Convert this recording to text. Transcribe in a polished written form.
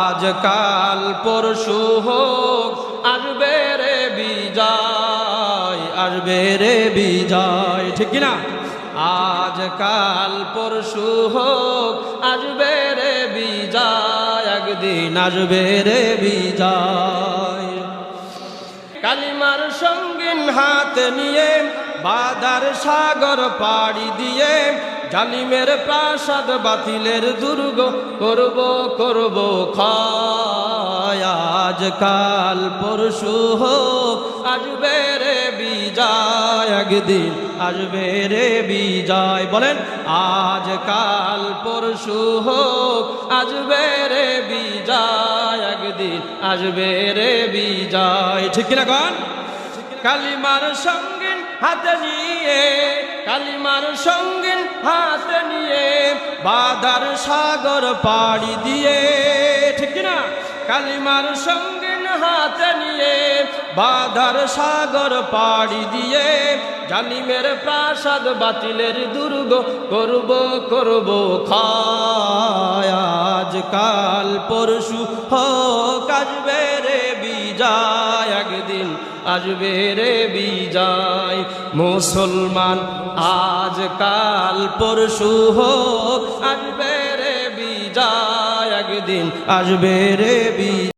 আজ কাল পরশু হোক আসবে রে বিজয়, আসবে রে বিজয়, ঠিক কিনা? আজ কাল পরশু হোক আসবে রে বিজয়, একদিন আসবে রে বিজয়। কালিমার সঙ্গীন হাতে নিয়ে বাধার সাগর পাড়ি দিয়ে জালিমের প্রাসাদ বাতিলের দুর্গ করব করব ক্ষয়। আজ কাল পরশু হোক আসবে রে বিজয়, একদিন আসবে রে বিজয়। বলেন আজ কাল পরশু হোক আসবে রে বিজয়, একদিন আসবে রে বিজয়, ঠিক কিনা গান? কালিমার সঙ্গীন হাতে নিয়ে, কালিমার সঙ্গীন হাতে নিয়ে বাধার সাগর পাড়ি দিয়ে, ঠিক না? কালিমার সঙ্গীন হাতে নিয়ে বাধার সাগর পাড়ি দিয়ে জালিমের প্রাসাদ বাতিলের দুর্গ করব করব ক্ষয়। আজ কাল পরশু হোক আসবে রে বিজয়, একদিন আসবে রে বিজয়। মুসলমান আজ কাল পরশু হোক আসবে রে বিজয়, একদিন আসবে রে বিজয়।